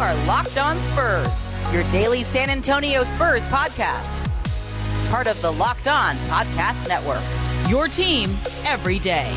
are Locked On Spurs, your daily San Antonio Spurs podcast. Part of the Locked On Podcast Network, your team every day.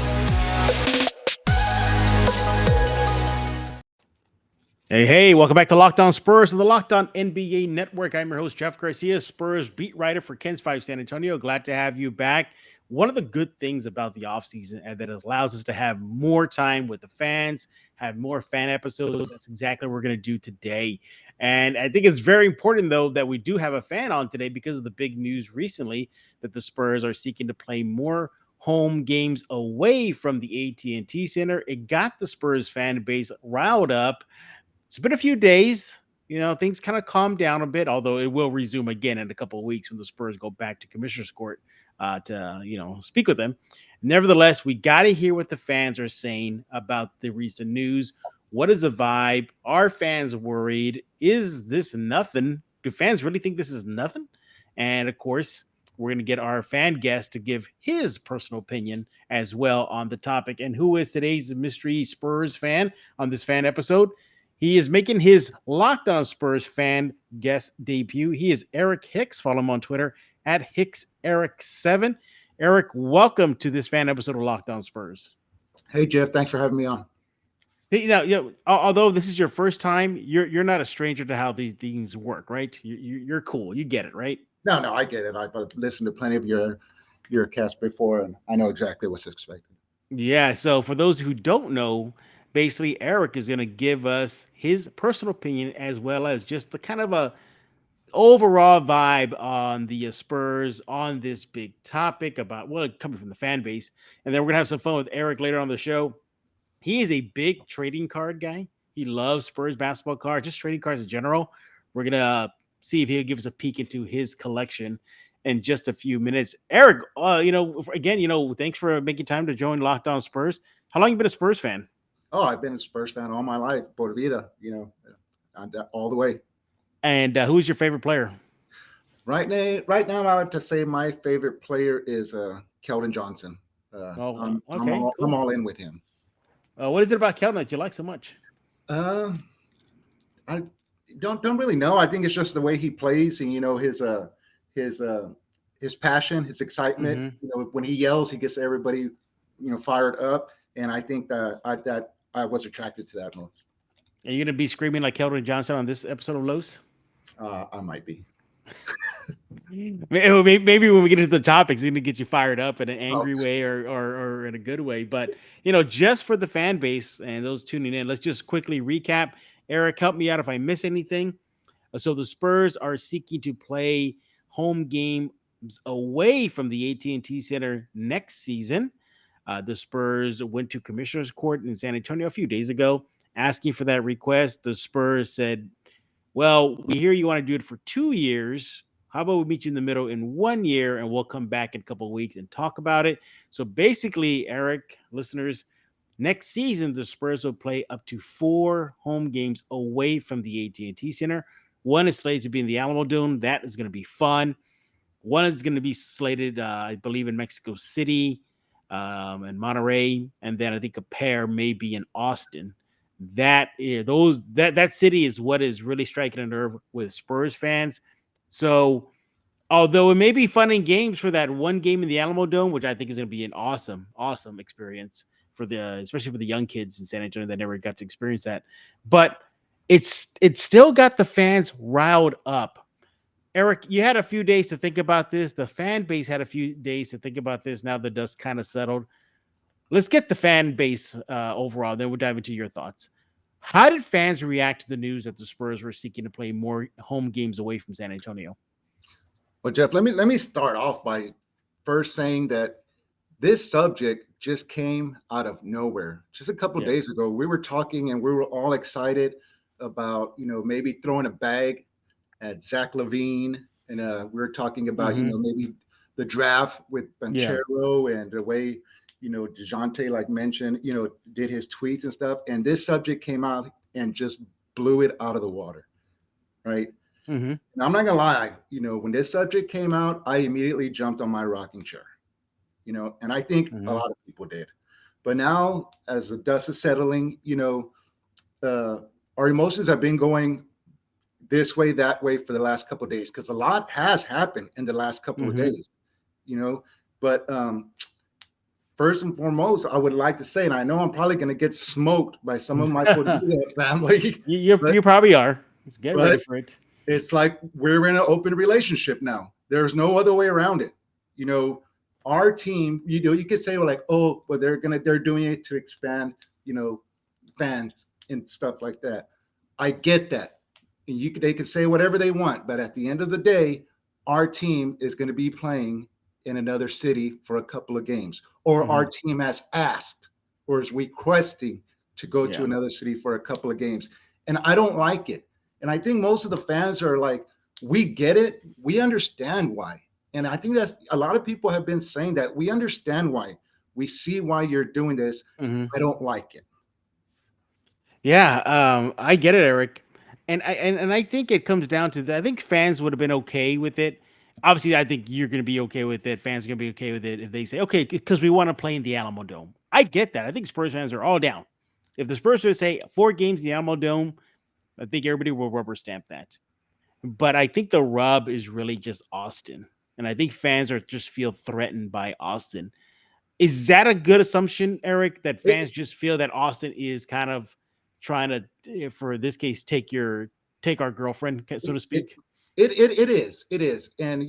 Hey, welcome back to Locked On Spurs of the Locked On NBA Network. I'm your host, Jeff Garcia, Spurs beat writer for KENS 5 San Antonio. Glad to have you back. One of the good things about the offseason is that it allows us to have more time with the fans, have more fan episodes. That's exactly what we're going to do today. And I think it's very important, though, that we do have a fan on today because of the big news recently that the Spurs are seeking to play more home games away from the AT&T Center. It got the Spurs fan base riled up. It's been a few days. Things kind of calmed down a bit, although it will resume again in a couple of weeks when the Spurs go back to Commissioner's Court to speak with them. Nevertheless, we got to hear what the fans are saying about the recent news. What is the vibe? Are fans worried? Is this nothing? Do fans really think this is nothing? And of course, we're going to get our fan guest to give his personal opinion as well on the topic. And who is today's mystery Spurs fan on this fan episode? He is making his Locked On Spurs fan guest debut. He is Erik Hicks. Follow him on Twitter at HicksErik7. Erik, welcome to this fan episode of Locked On Spurs. Hey, Jeff. Thanks for having me on. Hey, although this is your first time, you're not a stranger to how these things work, right? You're cool. You get it, right? No, I get it. I've listened to plenty of your cast before, and I know exactly what's expected. Yeah. So for those who don't know, basically, Erik is going to give us his personal opinion as well as just the kind of a overall vibe on the Spurs on this big topic about, coming from the fan base. And then we're going to have some fun with Erik later on the show. He is a big trading card guy. He loves Spurs basketball cards, just trading cards in general. We're going to see if he'll give us a peek into his collection in just a few minutes. Erik, again, thanks for making time to join Locked On Spurs. How long have you been a Spurs fan? Oh, I've been a Spurs fan all my life. Por vida, all the way. And who's your favorite player? Right now, I would to say my favorite player is Keldon Johnson. Cool. I'm all in with him. What is it about Keldon that you like so much? I don't really know. I think it's just the way he plays, and his passion, his excitement. Mm-hmm. When he yells, he gets everybody fired up, and I think that I was attracted to that most. Are you going to be screaming like Keldon Johnson on this episode of Los? I might be. Maybe when we get into the topics, it's going to get you fired up in an angry way or in a good way. But, just for the fan base and those tuning in, let's just quickly recap. Erik, help me out if I miss anything. So the Spurs are seeking to play home games away from the AT&T Center next season. The Spurs went to Commissioner's Court in San Antonio a few days ago asking for that request. The Spurs said, well, we hear you want to do it for 2 years. How about we meet you in the middle in 1 year and we'll come back in a couple of weeks and talk about it. So basically, Erik, listeners, next season, the Spurs will play up to 4 home games away from the AT&T Center. One is slated to be in the Alamo Dome. That is going to be fun. One is going to be slated, I believe, in Mexico City and Monterey. And then I think a pair may be in Austin. That city is what is really striking a nerve with Spurs fans. So, although it may be fun in games for that one game in the Alamo Dome, which I think is going to be an awesome experience especially for the young kids in San Antonio that never got to experience that. But it's still got the fans riled up. Erik, you had a few days to think about this. The fan base had a few days to think about this. Now the dust kind of settled. Let's get the fan base overall, then we'll dive into your thoughts. How did fans react to the news that the Spurs were seeking to play more home games away from San Antonio? Well, Jeff, let me start off by first saying that this subject just came out of nowhere. Just a couple of days ago, we were talking and we were all excited about, maybe throwing a bag at Zach LaVine. And we were talking about, maybe the draft with Banchero and the way, DeJounte, like mentioned, did his tweets and stuff. And this subject came out and just blew it out of the water. Right. Mm-hmm. Now, I'm not gonna lie, when this subject came out, I immediately jumped on my rocking chair, and I think a lot of people did. But now, as the dust is settling, our emotions have been going this way, that way for the last couple of days, because a lot has happened in the last couple of days, but first and foremost, I would like to say, and I know I'm probably going to get smoked by some of my family. You probably are. Get ready for it. It's like we're in an open relationship now. There's no other way around it. Our team, you could say, like, oh, well, they're doing it to expand, fans and stuff like that. I get that. And they can say whatever they want, but at the end of the day, our team is going to be playing in another city for a couple of games, or our team has asked or is requesting to go to another city for a couple of games. And I don't like it. And I think most of the fans are like, we get it. We understand why. And I think that's a lot of people have been saying that we understand why. We see why you're doing this. I don't like it. Yeah, I get it, Erik. And I think it comes down to that. I think fans would have been okay with it. Obviously, I think you're going to be okay with it. Fans are going to be okay with it if they say, okay, because we want to play in the Alamo Dome. I get that. I think Spurs fans are all down. If the Spurs would say 4 games in the Alamo Dome, I think everybody will rubber stamp that. But I think the rub is really just Austin. And I think fans are just feel threatened by Austin. Is that a good assumption, Erik, that fans just feel that Austin is kind of trying to, for this case, take our girlfriend, so to speak? It is. And,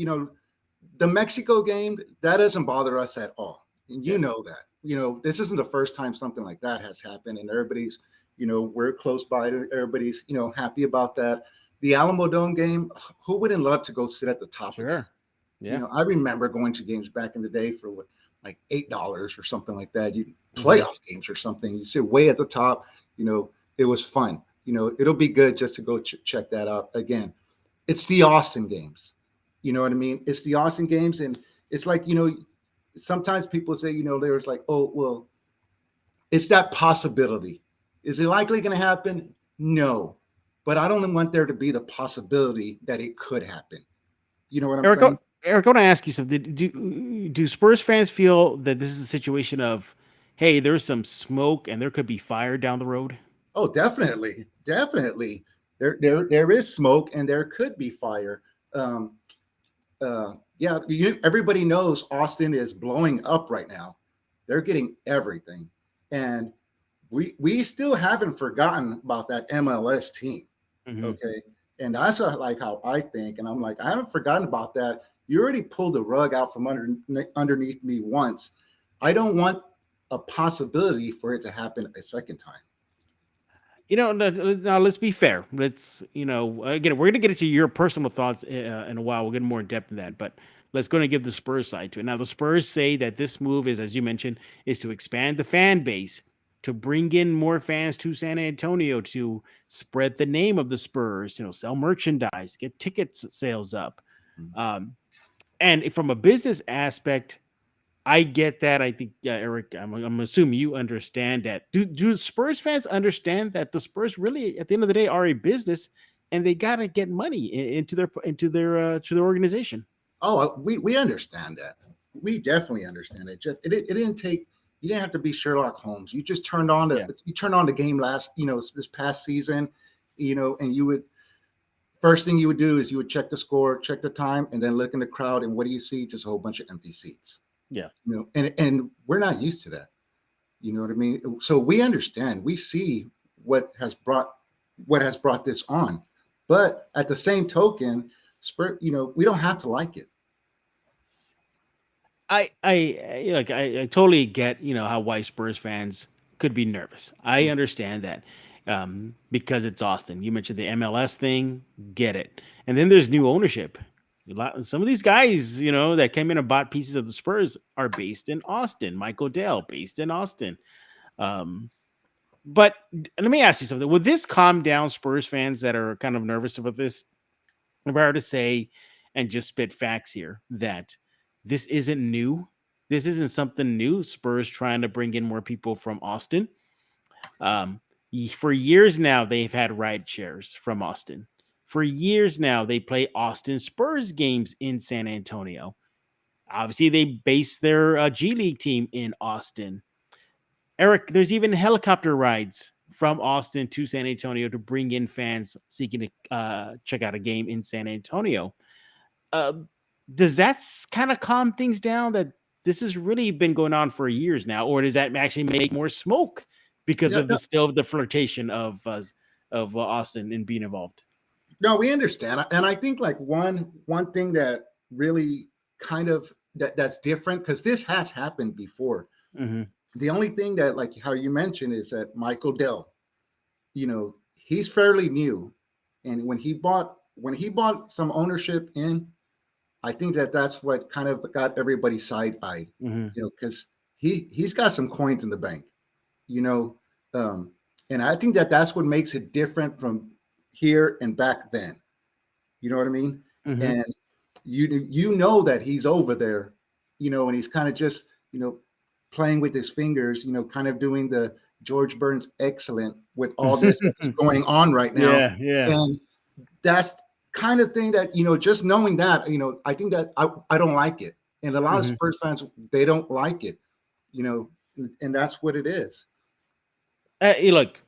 the Mexico game, that doesn't bother us at all. And you know that. This isn't the first time something like that has happened. And everybody's, we're close by. Everybody's, happy about that. The Alamo Dome game, who wouldn't love to go sit at the top of it? Yeah. I remember going to games back in the day for like $8 or something like that. You playoff games or something. You sit way at the top. It was fun. It'll be good just to go check that out again. It's the Austin games. You know what I mean? It's the Austin games, and it's like sometimes people say there's like, oh well, it's that possibility. Is it likely going to happen? No, but I don't want there to be the possibility that it could happen. You know what I'm saying? Erik, I want to ask you something. Do Spurs fans feel that this is a situation of, hey, there's some smoke and there could be fire down the road? Oh, definitely. There is smoke and there could be fire. Everybody knows Austin is blowing up right now. They're getting everything, and we still haven't forgotten about that MLS team. Okay, and that's like how I think, and I'm like, I haven't forgotten about that. You already pulled the rug out from underneath me once. I don't want a possibility for it to happen a second time. Now let's be fair. Let's, again, we're going to get into your personal thoughts in a while. We'll get more in depth in that, but let's go and give the Spurs side to it. Now, the Spurs say that this move is, as you mentioned, is to expand the fan base, to bring in more fans to San Antonio, to spread the name of the Spurs, sell merchandise, get tickets sales up. And from a business aspect, I get that. I think, Erik, I'm assuming you understand that. Do Spurs fans understand that the Spurs really, at the end of the day, are a business, and they got to get money into their organization? Oh, we understand that. We definitely understand it. Jeff, it didn't take. You didn't have to be Sherlock Holmes. You just turned on the game this past season, and you would. First thing you would do is you would check the score, check the time, and then look in the crowd, and what do you see? Just a whole bunch of empty seats. Yeah. And we're not used to that. You know what I mean? So we understand. We see what has brought this on. But at the same token, Spurs, we don't have to like it. I totally get, why Spurs fans could be nervous. I understand that. Because it's Austin. You mentioned the MLS thing, get it. And then there's new ownership. Some of these guys, that came in and bought pieces of the Spurs are based in Austin. Michael Dell, based in Austin. But let me ask you something. Would this calm down Spurs fans that are kind of nervous about this? If I were to say, and just spit facts here, that this isn't new. This isn't something new. Spurs trying to bring in more people from Austin. For years now, they've had ride shares from Austin. For years now, they play Austin Spurs games in San Antonio. Obviously, they base their G League team in Austin. Erik, there's even helicopter rides from Austin to San Antonio to bring in fans seeking to check out a game in San Antonio. Uh, does that kind of calm things down that this has really been going on for years now, or does that actually make more smoke because Yeah, of the flirtation of Austin and being involved? no, we understand, and I think like one thing that really kind of that's different, because this has happened before. Mm-hmm. The only thing that, like how you mentioned, is that Michael Dell, he's fairly new, and when he bought some ownership in, I think that's what kind of got everybody side-eyed, Mm-hmm. because he's got some coins in the bank, you know, and I think that's what makes it different from here and back then. You know what I mean? Mm-hmm. And you know that he's over there, and he's kind of just, playing with his fingers, kind of doing the George Burns excellent with all this that's going on right now. Yeah, yeah. And that's kind of thing that, just knowing that, I think that I don't like it. And a lot of Spurs fans, they don't like it, and that's what it is. Look,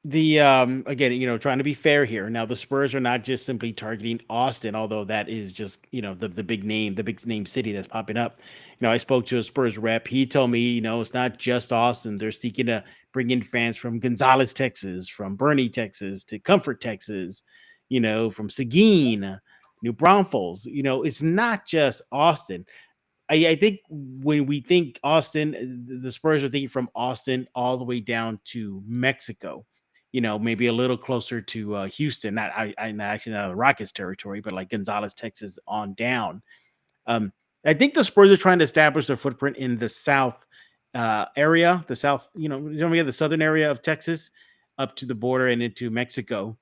the again, trying to be fair here. Now, the Spurs are not just simply targeting Austin, although that is just the big name city that's popping up. I spoke to a Spurs rep. He told me, it's not just Austin. They're seeking to bring in fans from Gonzales, Texas, from Bernie, Texas, to Comfort, Texas, from Seguin, New Braunfels. It's not just Austin. I think when we think Austin, the Spurs are thinking from Austin all the way down to Mexico. Maybe a little closer to Houston, not actually not the Rockets territory, but like Gonzales, Texas on down. I think the Spurs are trying to establish their footprint in the South area, the South, don't forget the southern area of Texas up to the border and into Mexico.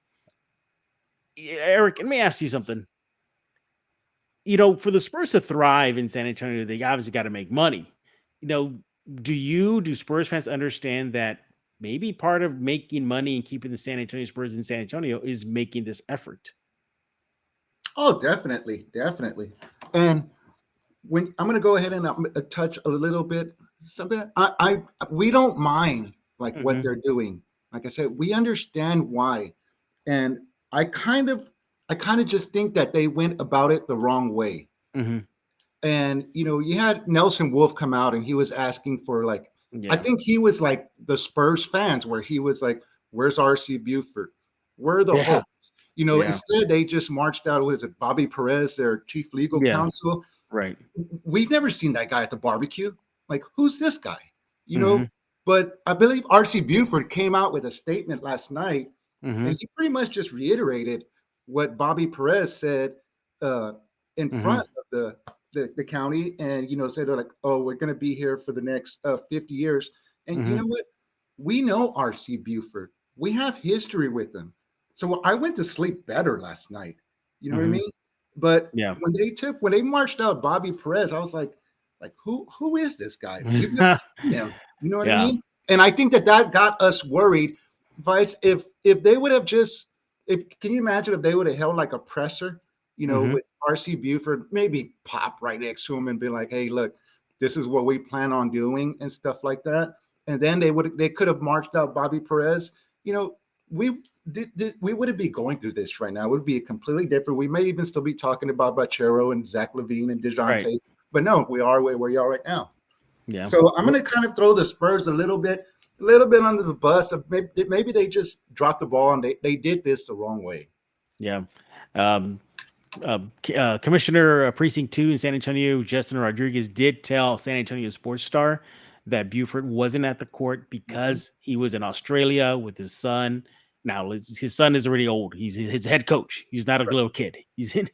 Erik, let me ask you something. For the Spurs to thrive in San Antonio, they obviously got to make money. Do Spurs fans understand that maybe part of making money and keeping the San Antonio Spurs in San Antonio is making this effort? Oh, definitely. Definitely. And when I'm going to go ahead and touch a little bit, something we don't mind like what they're doing. Like I said, we understand why. And I kind of just think that they went about it the wrong way. Mm-hmm. And, you had Nelson Wolff come out and he was asking for I think he was like the Spurs fans, where he was like, where's RC Buford? Where are the hopes? Instead they just marched out. Was it Bobby Perez, their chief legal counsel? Right. We've never seen that guy at the barbecue. Like, who's this guy? But I believe RC Buford came out with a statement last night, and he pretty much just reiterated what Bobby Perez said in front of the county, and said they're like, oh, we're going to be here for the next 50 years. And you know what? We know RC Buford. We have history with them. So I went to sleep better last night. You know what I mean? But when they marched out Bobby Perez, I was like who is this guy? We've never seen him. You know what I mean? And I think that got us worried. Vice, if they would have can you imagine if they would have held like a presser, with RC Buford, maybe Pop right next to him and be like, hey, look, this is what we plan on doing and stuff like that. And then they could have marched out Bobby Perez. We wouldn't be going through this right now. It would be completely different. We may even still be talking about Bachero and Zach LaVine and DeJounte. Right. But no, we are where we are right now. Yeah. So I'm going to kind of throw the Spurs a little bit under the bus. Of maybe they just dropped the ball and they did this the wrong way. Yeah. Commissioner Precinct 2 in San Antonio, Justin Rodriguez, did tell San Antonio Sports Star that Buford wasn't at the court because he was in Australia with his son. Now his son is already old. He's his head coach. He's not a little kid. He's in,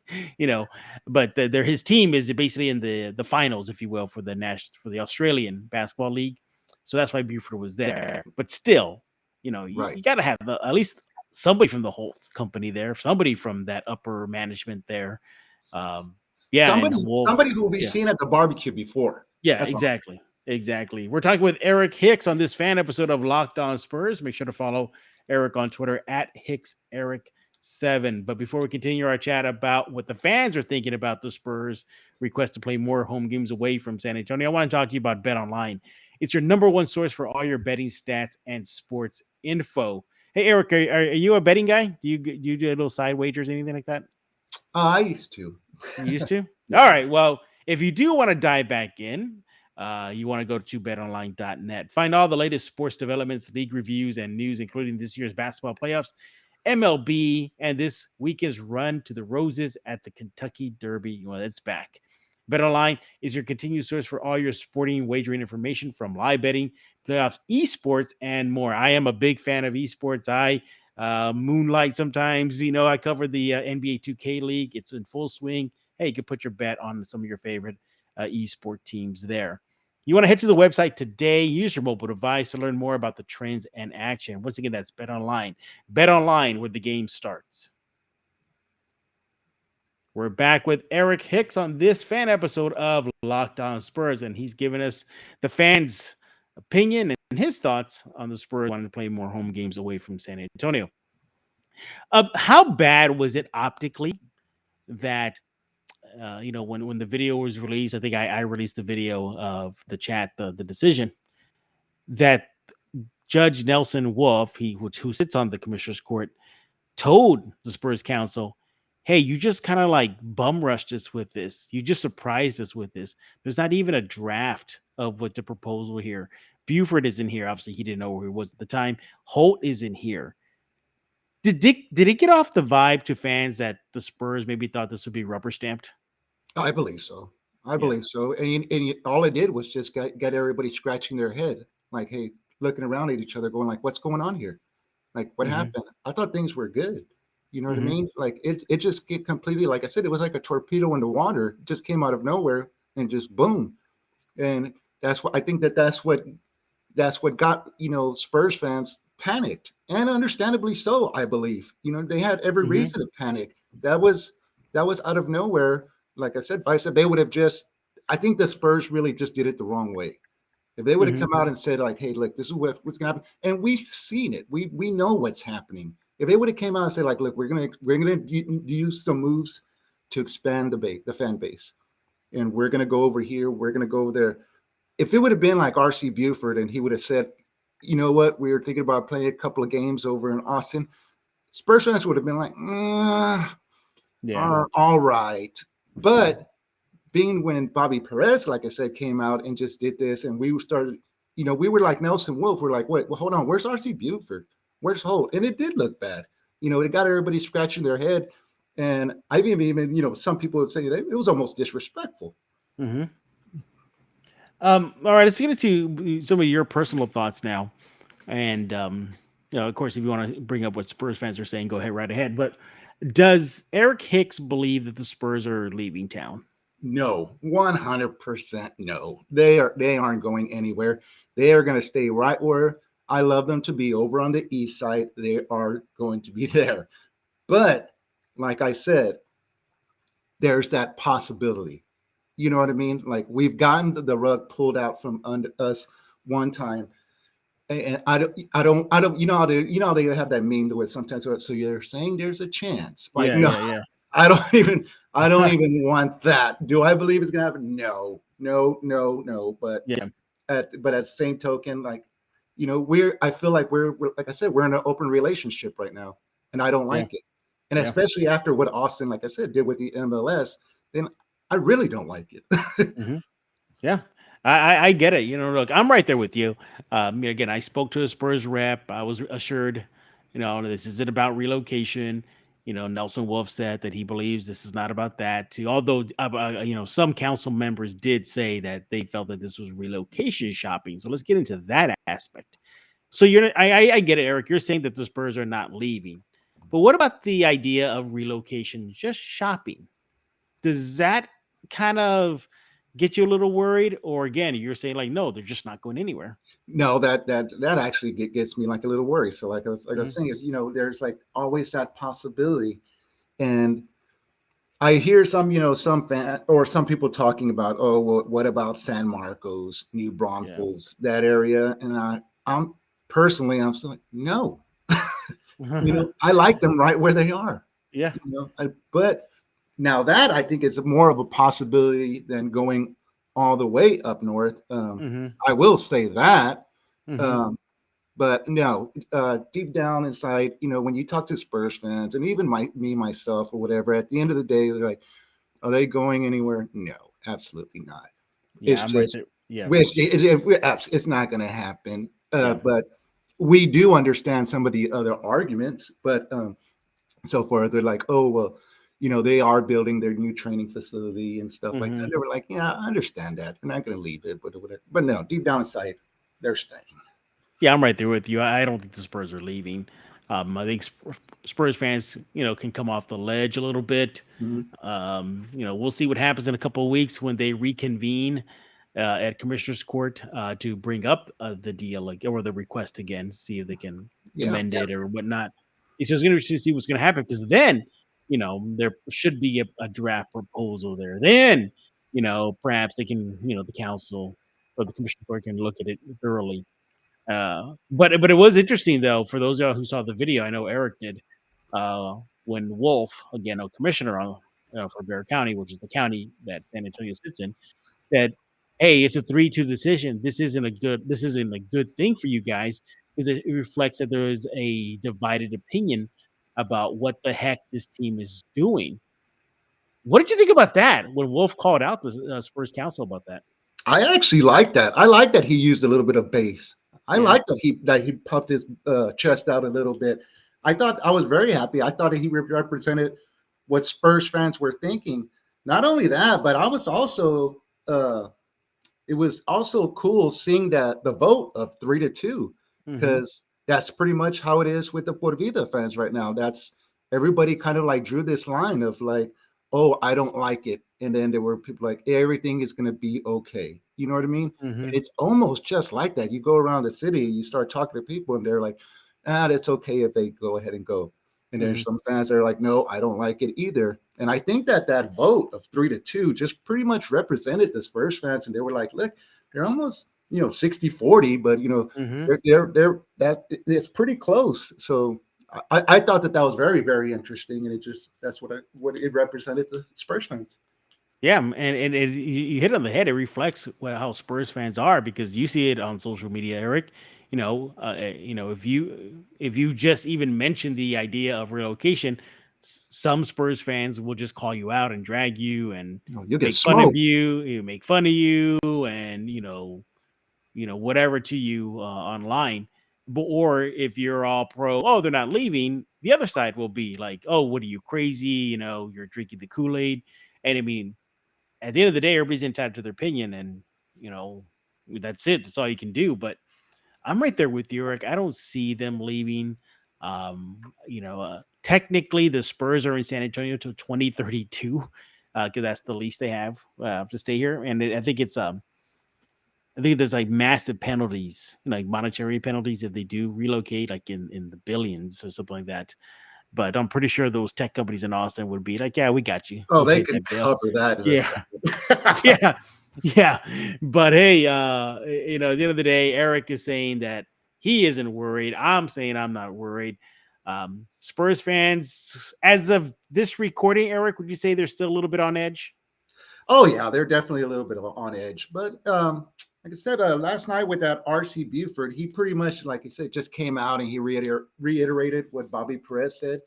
but his team is basically in the finals, if you will, for the Australian Basketball League. So that's why Buford was there. But still, you got to have at least somebody from the whole company there, somebody from that upper management there. Somebody who we've seen at the barbecue before. Yeah, that's exactly. We're talking with Erik Hicks on this fan episode of Locked On Spurs. Make sure to follow Erik on Twitter at HicksErik7. But before we continue our chat about what the fans are thinking about the Spurs request to play more home games away from San Antonio, I want to talk to you about BetOnline. It's your number one source for all your betting stats and sports info. Hey, Erik, are you a betting guy? Do you do little side wagers, anything like that? I used to. You used to? Yeah. All right. Well, if you do want to dive back in, you want to go to betonline.net. Find all the latest sports developments, league reviews, and news, including this year's basketball playoffs, MLB, and this weekend's run to the Roses at the Kentucky Derby. Well, it's back. BetOnline is your continued source for all your sporting wagering information, from live betting, playoffs, esports, and more. I am a big fan of esports. I moonlight sometimes. I cover the NBA 2K League. It's in full swing. Hey, you can put your bet on some of your favorite esport teams there. You want to head to the website today. Use your mobile device to learn more about the trends and action. Once again, that's BetOnline. BetOnline, where the game starts. We're back with Erik Hicks on this fan episode of Locked On Spurs, and he's giving us the fans' opinion and his thoughts on the Spurs wanting to play more home games away from San Antonio. How bad was it optically that when the video was released? I think I released the video of the chat, the decision that Judge Nelson Wolff, who sits on the commissioner's court, told the Spurs Council, hey, you just kind of like bum rushed us with this. You just surprised us with this. There's not even a draft of what the proposal here. Buford isn't here. Obviously, he didn't know where he was at the time. Holt isn't here. Did it get off the vibe to fans that the Spurs maybe thought this would be rubber stamped? I believe so. I believe so. And all it did was just get everybody scratching their head, like, hey, looking around at each other, going like, what's going on here? Like, what happened? I thought things were good. You know what I mean? Like it just get completely, like I said, it was like a torpedo in the water. It just came out of nowhere and just boom. And that's what I think that's what got, Spurs fans panicked, and understandably so, I believe. They had every reason to panic. That was out of nowhere. Like I said, they would have I think the Spurs really just did it the wrong way. If they would have come out and said, like, hey, look, this is what's going to happen. And we've seen it. We know what's happening. If they would have came out and said, like, look, we're gonna do some moves to expand the fan base, and we're gonna go over here, we're gonna go over there. If it would have been like R.C. Buford and he would have said, you know what, we were thinking about playing a couple of games over in Austin, Spurs fans would have been like, all right. But being when Bobby Perez, like I said, came out and just did this, and we started, we were like Nelson Wolff. We're like, wait, well, hold on, where's R.C. Buford? Where's Holt? And it did look bad. It got everybody scratching their head. And I've even, some people would say that it was almost disrespectful. All right, let's get into some of your personal thoughts now. And, of course, if you want to bring up what Spurs fans are saying, go ahead, right ahead. But does Erik Hicks believe that the Spurs are leaving town? No, 100% no. They aren't going anywhere. They are going to stay right where I love them to be, over on the east side. They are going to be there. But like I said, there's that possibility. You know what I mean? Like, we've gotten the rug pulled out from under us one time. And I don't, you know how they have that meme to it sometimes. So you're saying there's a chance. Like, yeah. I don't even want that. Do I believe it's gonna happen? No. But at the same token, like, I feel like we're like I said, we're in an open relationship right now, and I don't like it. And especially after what Austin, like I said, did with the MLS, then I really don't like it. Yeah. I get it. Look, I'm right there with you. Again, I spoke to a Spurs rep. I was assured, this isn't about relocation. Nelson Wolff said that he believes this is not about that. Too, although, some council members did say that they felt that this was relocation shopping. So let's get into that aspect. So I get it, Erik. You're saying that the Spurs are not leaving, but what about the idea of relocation, just shopping? Does that kind of get you a little worried? Or again, you're saying like, no, they're just not going anywhere? No, that actually gets me like a little worried. So like I was saying, is, there's like always that possibility. And I hear some fan or some people talking about, oh, well, what about San Marcos, New Braunfels, that area? And I'm still like, no. I like them right where they are. Yeah. But now that I think is more of a possibility than going all the way up north. Mm-hmm. I will say that. Mm-hmm. But no, deep down inside, when you talk to Spurs fans and even myself or whatever, at the end of the day, they're like, are they going anywhere? No, absolutely not. Yeah, It's I'm right just, there. Yeah. it's not going to happen. Yeah. But we do understand some of the other arguments. But so far, they're like, oh, well, they are building their new training facility and stuff like Mm-hmm. that. They were like, yeah, I understand that. They're not going to leave it, but whatever. But no, deep down inside, they're staying. Yeah, I'm right there with you. I don't think the Spurs are leaving. I think Spurs fans, can come off the ledge a little bit. Mhm. We'll see what happens in a couple of weeks when they reconvene at Commissioner's Court to bring up the deal, like, or the request again, see if they can Yeah. amend it or whatnot. It's just going to see what's going to happen, because then, there should be a draft proposal there. Then, perhaps they can, the council or the Commissioner Court can look at it thoroughly. But it was interesting, though, for those of y'all who saw the video. I know Eric did. When Wolf, again, a commissioner for Bear County, which is the county that San Antonio sits in, said, "Hey, it's a 3-2 decision. This isn't a good thing for you guys, because it reflects that there is a divided opinion about what the heck this team is doing." What did you think about that when Wolf called out the Spurs Council about that? I actually like that. I like that he used a little bit of bass. I Yeah. like that he puffed his chest out a little bit. I was very happy. I thought that he represented what Spurs fans were thinking. Not only that, but I was also it was also cool seeing that the vote of 3-2, Mm-hmm. because that's pretty much how it is with the Por Vida fans right now. That's everybody kind of like drew this line of like, oh, I don't like it. And then there were people like, everything is going to be okay. You know what I mean? Mm-hmm. And it's almost just like that. You go around the city, you start talking to people, and they're like, that's okay if they go ahead and go. And there's some fans that are like, no, I don't like it either. And I think that vote of 3-2 just pretty much represented the Spurs fans. And they were like, look, they're almost, 60-40, but Mm-hmm. they're that it's pretty close. So I thought that was very, very interesting. And that's what it represented the Spurs fans. Yeah, and you hit it on the head. It reflects how Spurs fans are, because you see it on social media, Eric. If you just even mention the idea of relocation, some Spurs fans will just call you out and drag you and You get make fun of smoked. you, make fun of you, and whatever to you online. Or if you're all pro, oh, they're not leaving, the other side will be like, oh, what are you, crazy? You're drinking the Kool-Aid. And I mean, at the end of the day, everybody's entitled to their opinion, and you know that's it. That's all you can do. But I'm right there with you, Eric. I don't see them leaving. Technically, the Spurs are in San Antonio till 2032, because that's the lease they have to stay here, and I think I think there's like massive penalties, like monetary penalties if they do relocate, like in the billions or something like that. But I'm pretty sure those tech companies in Austin would be like, "Yeah, we got you. Oh, We'll they pay can that bill." cover that in a Yeah, second. yeah, yeah. But hey, at the end of the day, Eric is saying that he isn't worried. I'm saying I'm not worried. Spurs fans, as of this recording, Eric, would you say they're still a little bit on edge? Oh yeah, they're definitely a little bit of on edge. But like I said, last night with that RC Buford, he pretty much, like I said, just came out and he reiterated what Bobby Perez said.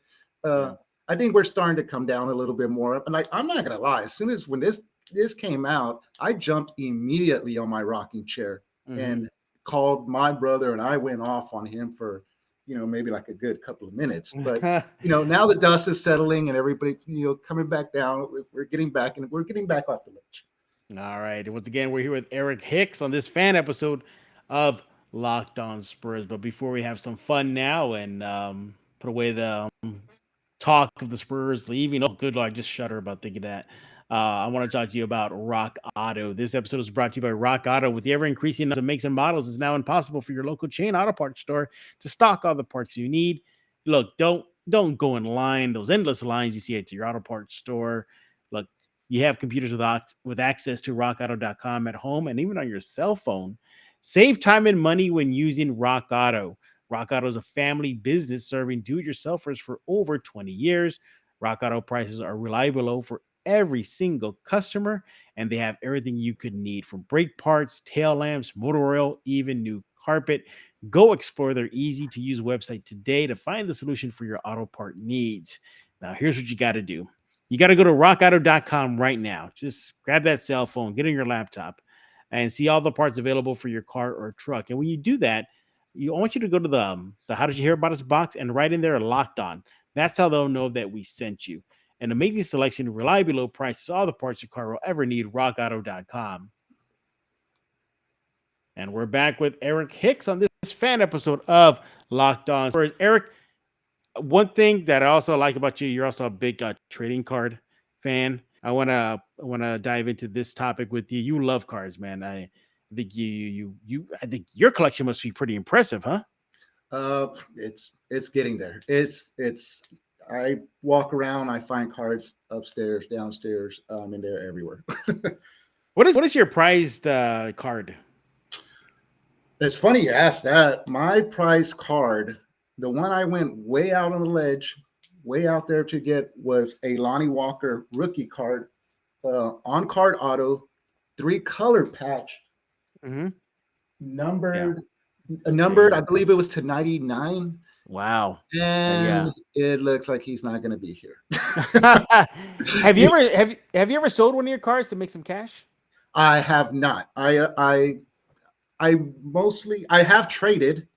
Uh, Yeah. I think we're starting to come down a little bit more. And I'm not gonna lie, as soon as when this came out, I jumped immediately on my rocking chair Mm-hmm. and called my brother, and I went off on him for maybe like a good couple of minutes. But now the dust is settling and everybody's coming back down. We're getting back and we're getting back off the ledge. All right. Once again, we're here with Erik Hicks on this fan episode of Locked On Spurs. But before we have some fun now and put away the talk of the Spurs leaving, oh, good Lord, I just shudder about thinking that. I want to talk to you about Rock Auto. This episode is brought to you by Rock Auto. With the ever increasing numbers of makes and models, it's now impossible for your local chain auto parts store to stock all the parts you need. Look, don't go in line, those endless lines you see at your auto parts store. Look, you have computers with access to rockauto.com at home and even on your cell phone. Save time and money when using Rock Auto. Rock Auto is a family business serving do-it-yourselfers for over 20 years. Rock Auto prices are reliably low for every single customer, and they have everything you could need, from brake parts, tail lamps, motor oil, even new carpet. Go explore their easy-to-use website today to find the solution for your auto part needs. Now, here's what you got to do. You got to go to rockauto.com right now. Just grab that cell phone, get on your laptop, and see all the parts available for your car or truck. And when you do that, I want you to go to the How Did You Hear About Us box and write in there Locked On. That's how they'll know that we sent you. And to make this selection, reliably low prices, all the parts your car will ever need, rockauto.com. And we're back with Erik Hicks on this fan episode of Locked On Spurs. Erik, one thing that I also like about you, you're also a big trading card fan. I wanna dive into this topic with you. You love cards, man. I think I think your collection must be pretty impressive, huh? It's getting there. It's I walk around, I find cards upstairs, downstairs, in there, everywhere. What is your prized card? It's funny you asked that. My prize card, the one I went way out on the ledge, way out there to get, was a Lonnie Walker rookie card, on card auto, 3-color patch, numbered, I believe it was to 99. Wow. And it looks like he's not going to be here. Have you ever sold one of your cards to make some cash? I have not. I have traded,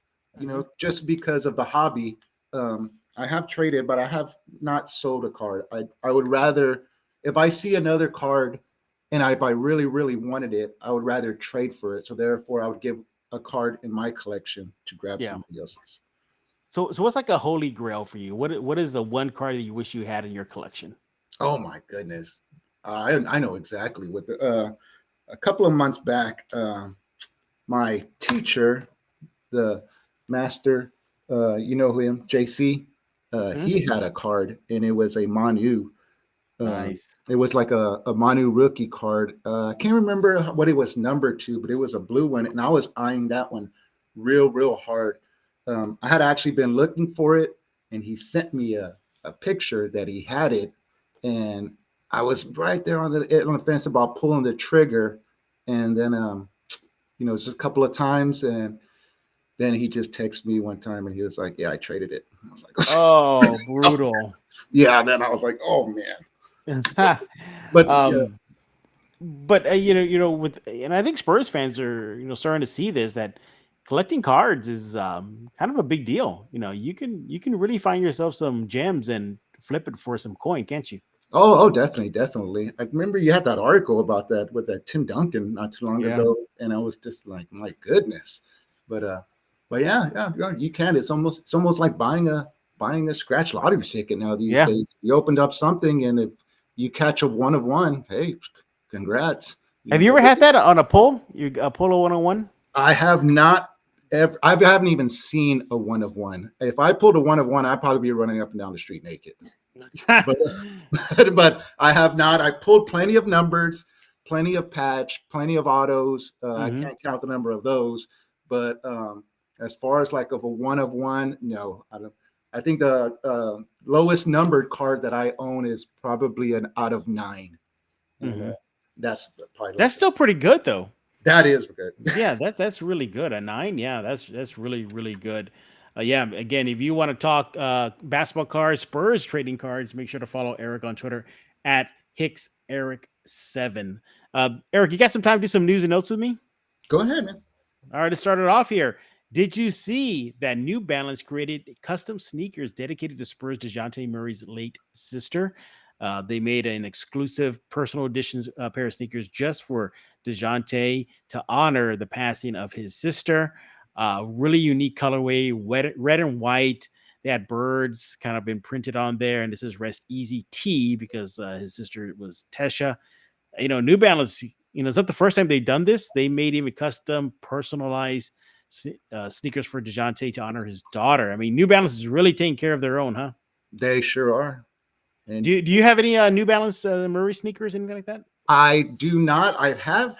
just because of the hobby. I have traded, but I have not sold a card. I would rather, if I see another card and if I really, really wanted it, I would rather trade for it. So therefore I would give a card in my collection to grab somebody else's. So what's like a holy grail for you? What is the one card that you wish you had in your collection? Oh my goodness. I know exactly what a couple of months back, my teacher, the master, you know him, JC, he had a card, and it was a Manu. Nice. It was like a Manu rookie card. I can't remember what it was numbered to, but it was a blue one, and I was eyeing that one real hard. I had actually been looking for it, and he sent me a picture that he had it, and I was right there on the fence about pulling the trigger, and then just a couple of times, and then he just texted me one time, and he was like, "Yeah, I traded it." I was like, "Oh, brutal." Yeah, and then I was like, "Oh man." But and I think Spurs fans are starting to see this, that collecting cards is kind of a big deal. You can really find yourself some gems and flip it for some coin, can't you? Oh, definitely. I remember you had that article about that with that Tim Duncan not too long ago, and I was just like, my goodness. But yeah, you can. It's almost like buying a scratch lottery ticket now these days. You opened up something, and if you catch a one of one, hey, congrats. Have you ever had that on a pull? A pull of 1-on-1? I have not. I haven't even seen a one of one. If I pulled a one of one, I'd probably be running up and down the street naked. but I have not. I pulled plenty of numbers, plenty of patch, plenty of autos. I can't count the number of those. But as far as like of a one of one, no, I don't. I think the lowest numbered card that I own is probably an out of 9. That's still pretty good though. That is good. Yeah, that's really good. A 9, yeah, that's really, really good. Again, if you want to talk basketball cards, Spurs trading cards, make sure to follow Erik on Twitter at HicksErik7. Erik, you got some time to do some news and notes with me? Go ahead, man. All right, let's start it off here. Did you see that New Balance created custom sneakers dedicated to Spurs DeJounte Murray's late sister? They made an exclusive personal edition pair of sneakers just for DeJounte to honor the passing of his sister. Really unique colorway, red and white. They had birds kind of imprinted on there, and this is Rest Easy T because his sister was Tesha. New Balance, it's not the first time they've done this. They made even custom personalized sneakers for DeJounte to honor his daughter. I mean, New Balance is really taking care of their own, huh? They sure are. And do you have any New Balance Murray sneakers, anything like that? I do not. I have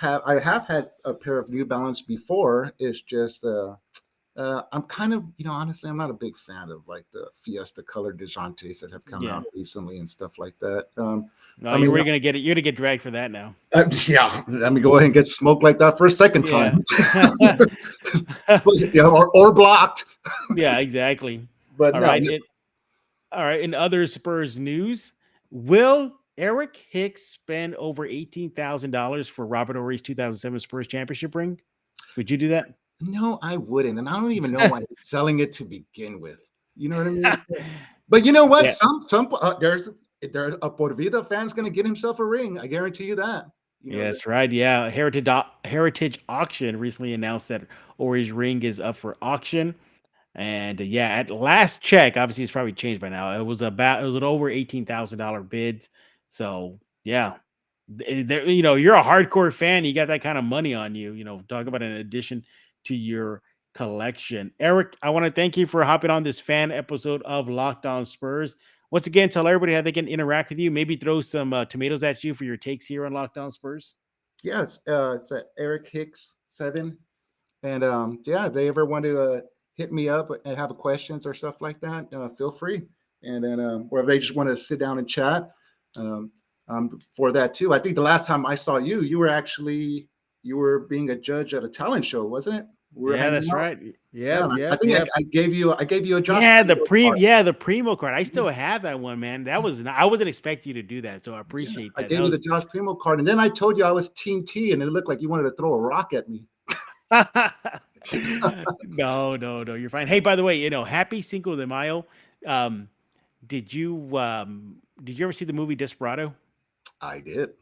had a pair of New Balance before. It's just I'm kind of, honestly, I'm not a big fan of like the Fiesta colored DeJountes that have come Yeah. out recently and stuff like that. No, I you're mean, really gonna get it. You're gonna get dragged for that now. yeah, let me go ahead and get smoked like that for a second Yeah. time. Or blocked. Yeah, exactly. But All no, right. All right. In other Spurs news, will Erik Hicks spend over $18,000 for Robert Ory's 2007 Spurs championship ring? Would you do that? no, I wouldn't. And I don't even know why he's selling it to begin with. You know what I mean? But you know what? Yeah. There's a Por Vida fan's going to get himself a ring. I guarantee you that. Yes, right. Yeah. Heritage Auction recently announced that Ory's ring is up for auction. And yeah, at last check, obviously it's probably changed by now. It was an over $18,000 bids. So yeah, you're a hardcore fan. You got that kind of money on you. Talk about an addition to your collection. Erik, I want to thank you for hopping on this fan episode of Locked On Spurs. Once again, tell everybody how they can interact with you. Maybe throw some tomatoes at you for your takes here on Locked On Spurs. Yeah, it's Erik Hicks 7. And if they ever want to hit me up and have questions or stuff like that, feel free. And then, or if they just want to sit down and chat, for that too. I think the last time I saw you, you were being a judge at a talent show, wasn't it? Yeah, that's right. Yeah. I think I gave you a Josh. Yeah, the Primo card. I still have that one, man. I wasn't expecting you to do that, so I appreciate that. I gave you the Josh Primo card, and then I told you I was Team T, and it looked like you wanted to throw a rock at me. No, you're fine. Hey, by the way, happy Cinco de Mayo. Did you ever see the movie Desperado? I did.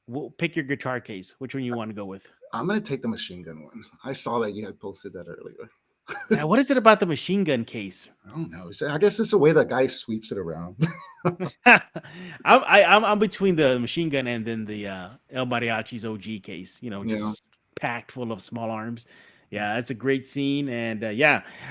We'll pick your guitar case. Which one you want to go with? I'm gonna take the machine gun one. I saw that you had posted that earlier. Now, what is it about the machine gun case? I don't know. I guess it's the way the guy sweeps it around. I'm between the machine gun and then the El Mariachi's OG case. Just packed full of small arms. Yeah, that's a great scene. And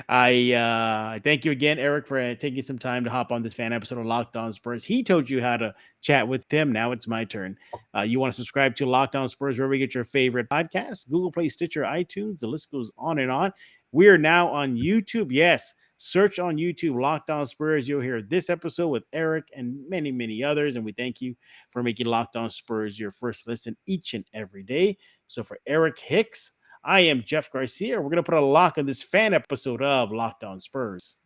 I thank you again, Erik, for taking some time to hop on this fan episode of Locked On Spurs. He told you how to chat with him. Now it's my turn. You want to subscribe to Locked On Spurs wherever you get your favorite podcasts, Google Play, Stitcher, iTunes. The list goes on and on. We are now on YouTube. Yes, search on YouTube, Locked On Spurs. You'll hear this episode with Erik and many, many others. And we thank you for making Locked On Spurs your first listen each and every day. So for Erik Hicks, I am Jeff Garcia. We're going to put a lock on this fan episode of Locked On Spurs.